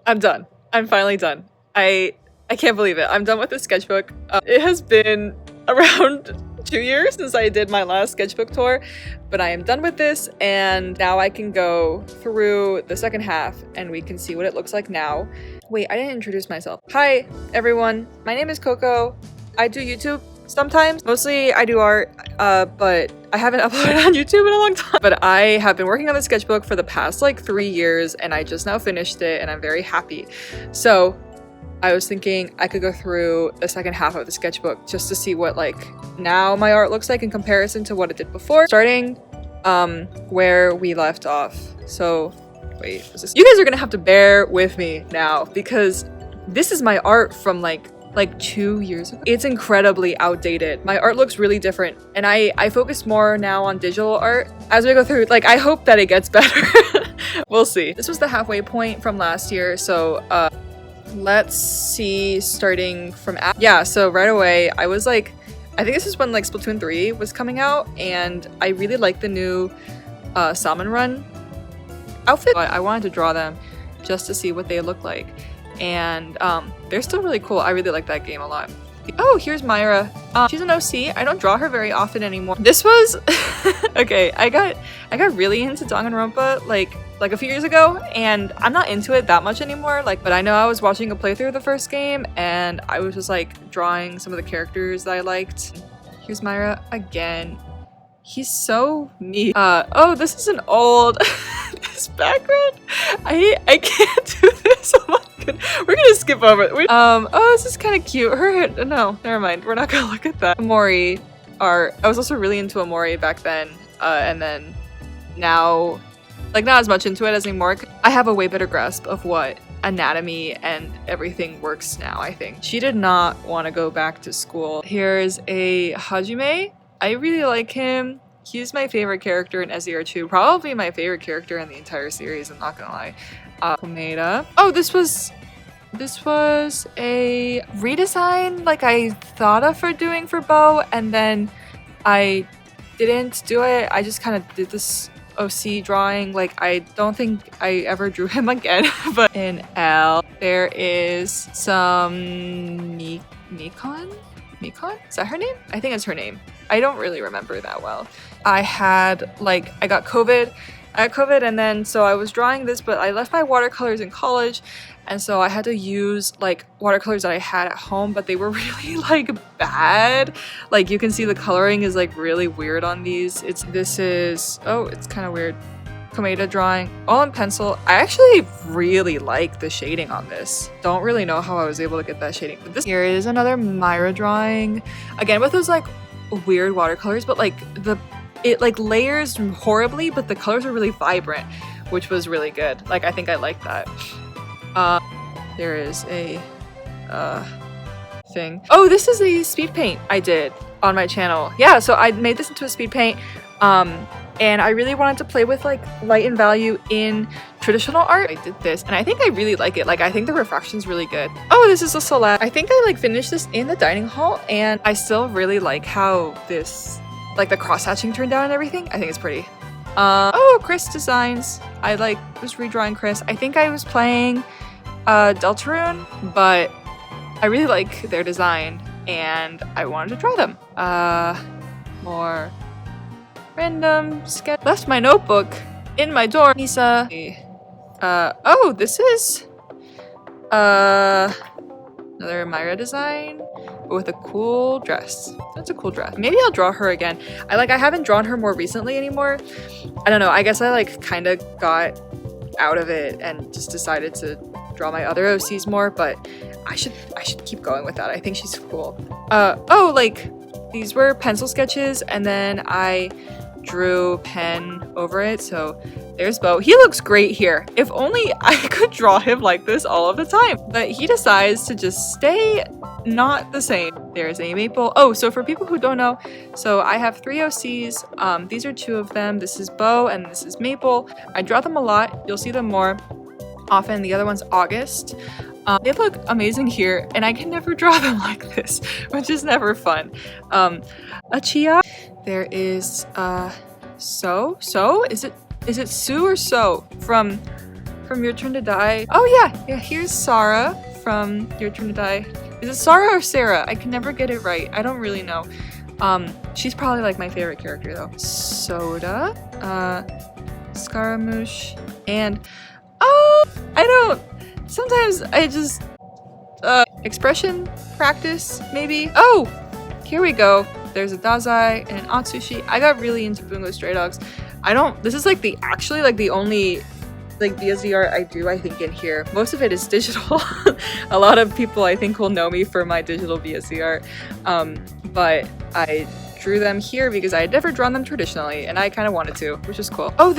I'm done. I'm finally done. I can't believe it. I'm done with the sketchbook. It has been around 2 years since I did my last sketchbook tour, but I am done with this, and now I can go through the second half and we can see what it looks like now. Wait, I didn't introduce myself. Hi everyone, my name is Coco. I do YouTube sometimes. Mostly I do art, but I haven't uploaded on YouTube in a long time. But I have been working on the sketchbook for the past like 3 years, and I just now finished it and I'm very happy. So I was thinking I could go through the second half of the sketchbook just to see what like now my art looks like in comparison to what it did before, starting where we left off. So wait, you guys are gonna have to bear with me now because this is my art from like 2 years ago. It's incredibly outdated. My art looks really different, and I focus more now on digital art as we go through. Like, I hope that it gets better. We'll see. This was the halfway point from last year, so let's see, starting from yeah, so right away I was like, I think this is when like Splatoon 3 was coming out, and I really like the new Salmon Run outfit. But I wanted to draw them just to see what they look like, and they're still really cool. I really like that game a lot. Oh, here's Myra. She's an OC. I don't draw her very often anymore. This was okay. I got really into Danganronpa like a few years ago, and I'm not into it that much anymore. But I know I was watching a playthrough of the first game, and I was just like drawing some of the characters that I liked. Here's Myra again. He's so neat. Oh, this is an old this background. I can't do this. Oh my god. We're gonna skip over it. Oh, this is kind of cute. Her hair, no, never mind. We're not gonna look at that. Amori art. I was also really into Amori back then, and then now, like, not as much into it as anymore. I have a way better grasp of what anatomy and everything works now, I think. She did not want to go back to school. Here's a Hajime. I really like him. He's my favorite character in SER2. Probably my favorite character in the entire series, I'm not gonna lie. Komeda. Oh, this was a redesign like I thought of for doing for Bo, and then I didn't do it. I just kind of did this OC drawing. Like, I don't think I ever drew him again. But in L, there is some Nikon? Is that her name? I think it's her name. I don't really remember that well. I got COVID. And then so I was drawing this, but I left my watercolors in college, and so I had to use like watercolors that I had at home, but they were really like bad. Like, you can see the coloring is like really weird on these. This is it's kind of weird. Komeda drawing, all in pencil. I actually really like the shading on this. Don't really know how I was able to get that shading. But here is another Myra drawing, again with those like weird watercolors, but like it like layers horribly, but the colors are really vibrant, which was really good. Like, I think I like that. There is a thing. Oh, this is a speed paint I did on my channel. Yeah, so I made this into a speed paint, and I really wanted to play with like light and value in traditional art. I did this, and I think I really like it. Like, I think the refraction's really good. Oh, this is a Solette. I think I like finished this in the dining hall, and I still really like how this, like, the cross-hatching turned out and everything. I think it's pretty. Oh, Chris Designs. I was redrawing Chris. I think I was playing Deltarune, but I really like their design, and I wanted to draw them. More random sketch. Left my notebook in my dorm. Nisa. Oh, this is another Myra design, but with a cool dress. That's a cool dress. Maybe I'll draw her again. I haven't drawn her more recently anymore. I don't know. I guess I like kind of got out of it and just decided to draw my other OCs more, but I should keep going with that. I think she's cool. Oh, like, these were pencil sketches, and then I drew pen over it. So there's Bo. He looks great here. If only I could draw him like this all of the time. But he decides to just stay not the same. There's a maple. Oh, so for people who don't know, so I have 3 OCs. These are 2 of them. This is Bo and this is Maple. I draw them a lot. You'll see them more often. The other one's August. They look amazing here, and I can never draw them like this, which is never fun. Achia. There is So is it Sue or So from from Your Turn to Die. Oh yeah, here's Sarah from Your Turn to Die. Is it Sarah or Sarah? I can never get it right. I don't really know. She's probably like my favorite character though. Soda, Scaramouche, and sometimes I just, expression practice, maybe? Oh, here we go. There's a Dazai and an Atsushi. I got really into Bungo Stray Dogs. This is like the only like VSD art I do, I think, in here. Most of it is digital. A lot of people I think will know me for my digital VSD art. But I drew them here because I had never drawn them traditionally and I kind of wanted to, which is cool. Oh,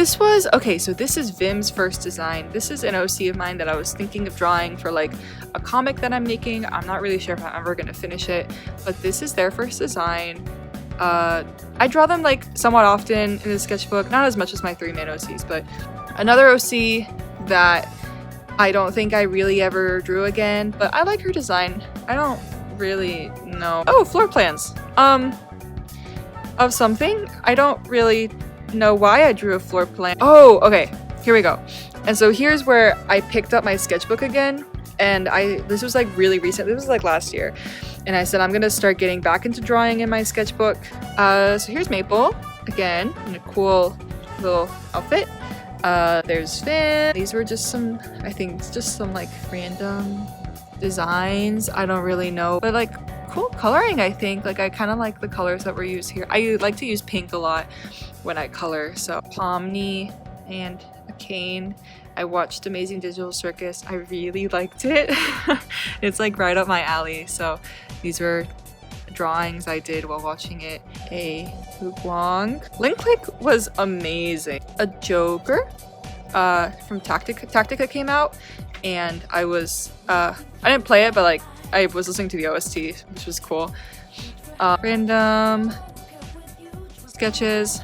okay, so this is Vim's first design. This is an OC of mine that I was thinking of drawing for like a comic that I'm making. I'm not really sure if I'm ever gonna finish it, but this is their first design. I draw them like somewhat often in the sketchbook, not as much as my 3 main OCs, but another OC that I don't think I really ever drew again, but I like her design. I don't really know. Oh, floor plans. Of something. I don't really know why I drew a floor plan. Oh, okay. Here we go. And so here's where I picked up my sketchbook again. And this was like really recent. This was like last year. And I said, I'm gonna start getting back into drawing in my sketchbook. So here's Maple again in a cool little outfit. There's Finn. These were just some, I think, just some like random designs. I don't really know, but like cool coloring, I think. Like I kind of like the colors that were used here. I like to use pink a lot when I color. So Pomni and a cane. I watched Amazing Digital Circus. I really liked it. It's like right up my alley. So these were drawings I did while watching it. A Guang. Link Click was amazing. A Joker from Tactica came out, and I didn't play it, but like I was listening to the OST, which was cool. Random sketches,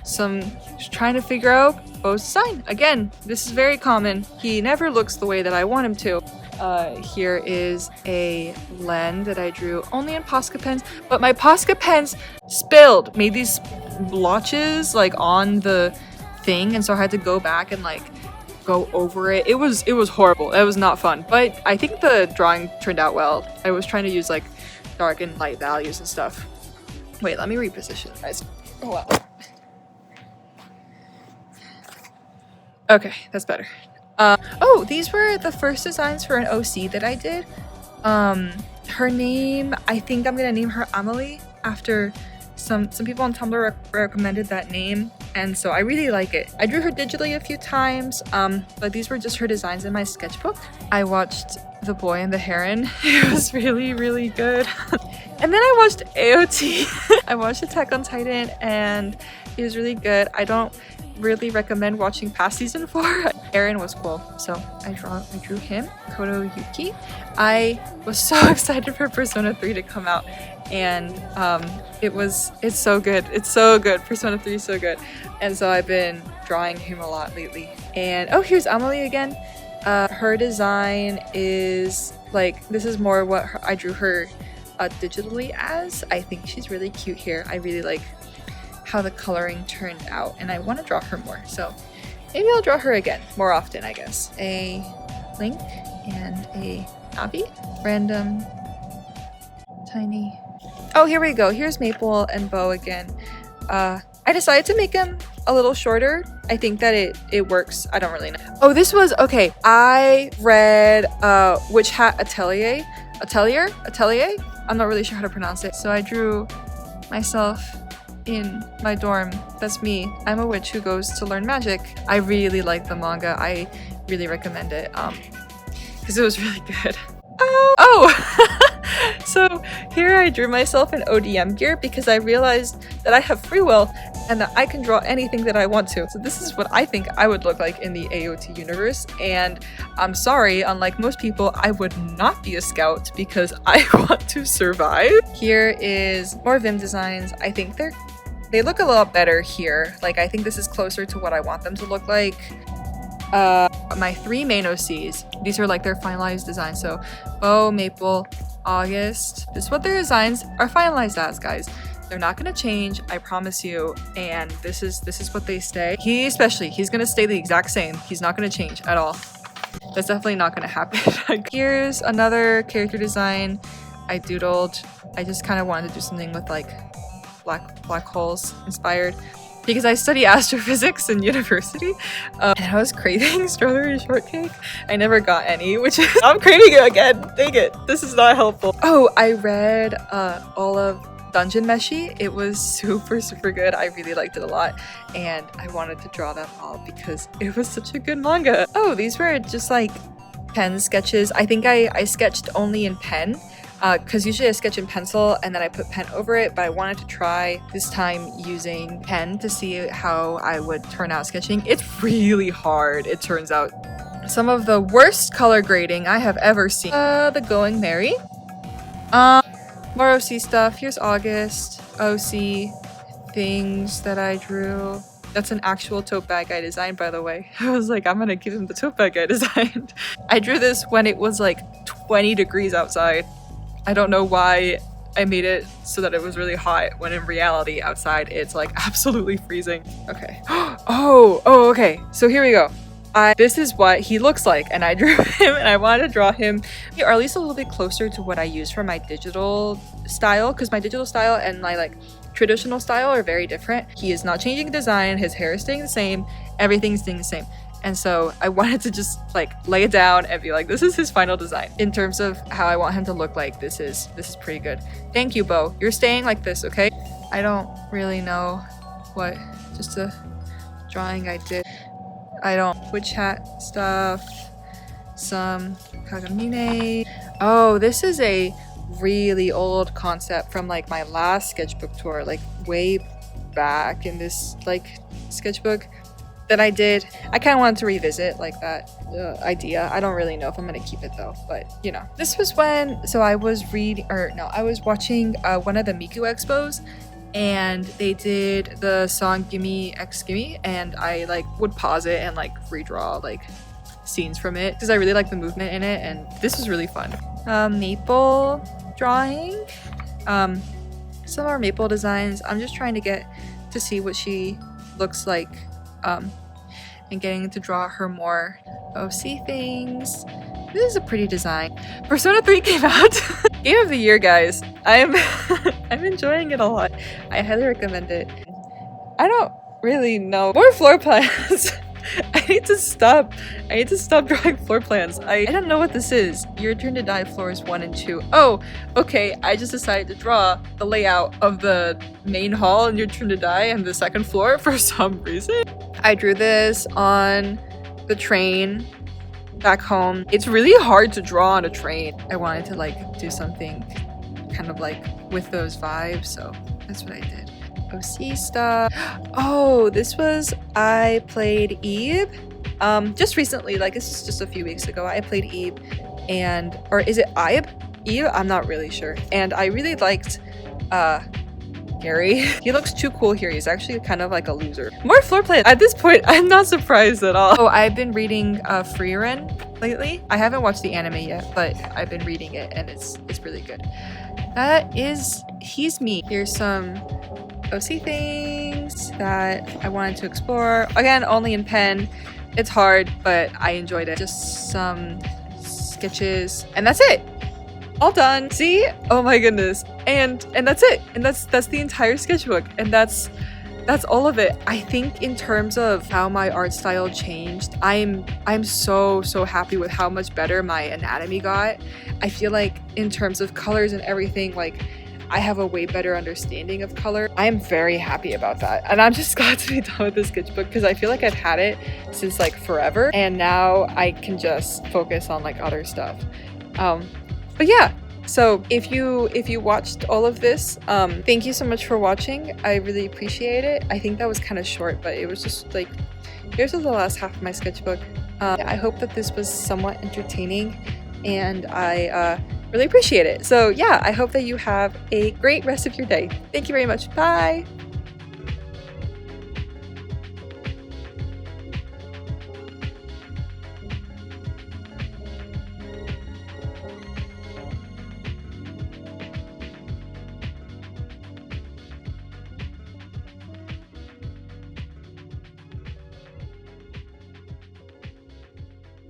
trying to figure out Bo's design. Again, this is very common. He never looks the way that I want him to. Here is a Len that I drew only in Posca pens, but my Posca pens spilled, made these blotches like on the thing, and so I had to go back and like go over it. It was horrible. It was not fun, but I think the drawing turned out well. I was trying to use like dark and light values and stuff. Wait, let me reposition, guys. Oh wow. Okay, that's better. Oh, these were the first designs for an OC that I did. Her name, I think I'm gonna name her Amelie after some people on Tumblr recommended that name, and so I really like it. I drew her digitally a few times, but these were just her designs in my sketchbook. I watched The Boy and the Heron. It was really, really good. And then I watched AOT. I watched Attack on Titan, and it was really good. I don't really recommend watching past season 4. Aaron was cool, so I drew him. Koto Yuki. I was so excited for Persona 3 to come out, and it's so good. It's so good. Persona 3 is so good. And so I've been drawing him a lot lately. And oh, here's Amelie again. Her design is like, this is more what I drew her digitally as. I think she's really cute here. I really like how the coloring turned out, and I want to draw her more, so maybe I'll draw her again more often, I guess. A Link and a Abby. Random tiny. Oh, here we go. Here's Maple and Bo again. I decided to make him a little shorter. I think that it works. I don't really know. Oh, this was okay. I read Witch Hat Atelier. I'm not really sure how to pronounce it. So I drew myself in my dorm. That's me. I'm a witch who goes to learn magic. I really like the manga. I really recommend it because it was really good. So here I drew myself in ODM gear because I realized that I have free will and that I can draw anything that I want to. So this is what I think I would look like in the AOT universe, and I'm sorry, unlike most people, I would not be a scout because I want to survive. Here is more Vim designs. I think they look a lot better here. Like, I think this is closer to what I want them to look like. My 3 main OCs, these are like their finalized designs. So Bo, Maple, August. This is what their designs are finalized as, guys. They're not gonna change, I promise you. And this is what they stay. He's gonna stay the exact same. He's not gonna change at all. That's definitely not gonna happen. Here's another character design I doodled. I just kind of wanted to do something with like black holes inspired because I study astrophysics in university, and I was craving strawberry shortcake. I never got any, which is I'm craving it again. Dang it, this is not helpful. Oh, I read all of Dungeon Meshi. It was super good. I really liked it a lot, and I wanted to draw them all because it was such a good manga. Oh, these were just like pen sketches. I think I sketched only in pen, because usually I sketch in pencil and then I put pen over it, but I wanted to try this time using pen to see how I would turn out sketching. It's really hard, it turns out. Some of the worst color grading I have ever seen. The Going Merry. More OC stuff. Here's August. OC things that I drew. That's an actual tote bag I designed, by the way. I was like, I'm gonna give him the tote bag I designed. I drew this when it was like 20 degrees outside. I don't know why I made it so that it was really hot when in reality outside it's like absolutely freezing. Okay. Oh, okay. So here we go. This is what he looks like, and I drew him, and I wanted to draw him, or at least a little bit closer to what I use for my digital style, because my digital style and my like traditional style are very different. He is not changing design, his hair is staying the same, everything's staying the same. And so I wanted to just like lay it down and be like, this is his final design. In terms of how I want him to look like, this is pretty good. Thank you, Bo. You're staying like this, okay? I don't really know what, just a drawing I did. I don't, witch hat stuff, some Kagamine. Oh, this is a really old concept from like my last sketchbook tour, like way back in this like sketchbook that I did. I kind of wanted to revisit like that idea. I don't really know if I'm gonna keep it though, but you know. This was when, so I was I was watching one of the Miku expos, and they did the song Gimme X Gimme, and I like would pause it and like redraw like scenes from it because I really like the movement in it, and this was really fun. Maple drawing, some more Maple designs. I'm just trying to get to see what she looks like, and getting to draw her more OC things. This is a pretty design. Persona 3 came out. Game of the year, guys. I'm enjoying it a lot. I highly recommend it. I don't really know. More floor plans. I need to stop drawing floor plans. I don't know what this is. Your Turn to Die floors 1 and 2. Oh, okay. I just decided to draw the layout of the main hall in Your Turn to Die and the second floor for some reason. I drew this on the train back home. It's really hard to draw on a train. I wanted to like do something kind of like with those vibes, so that's what I did. OC stuff. Oh, this was, I played Eve just recently, like this is just a few weeks ago. I played Eve, and or is it Eve? I'm not really sure. And I really liked Gary. He looks too cool here. He's actually kind of like a loser. More floor plans. At this point, I'm not surprised at all. Oh, I've been reading Freeren lately. I haven't watched the anime yet, but I've been reading it, and it's really good. He's me. Here's some OC things that I wanted to explore. Again, only in pen. It's hard, but I enjoyed it. Just some sketches, and that's it. All done. See? Oh my goodness. And that's it. And that's the entire sketchbook. And that's all of it. I think in terms of how my art style changed, I'm so happy with how much better my anatomy got. I feel like in terms of colors and everything, like I have a way better understanding of color. I am very happy about that. And I'm just glad to be done with this sketchbook because I feel like I've had it since like forever. And now I can just focus on like other stuff. But yeah, so if you watched all of this, thank you so much for watching. I really appreciate it. I think that was kind of short, but it was just like, here's the last half of my sketchbook. I hope that this was somewhat entertaining, and I really appreciate it. So yeah, I hope that you have a great rest of your day. Thank you very much. Bye.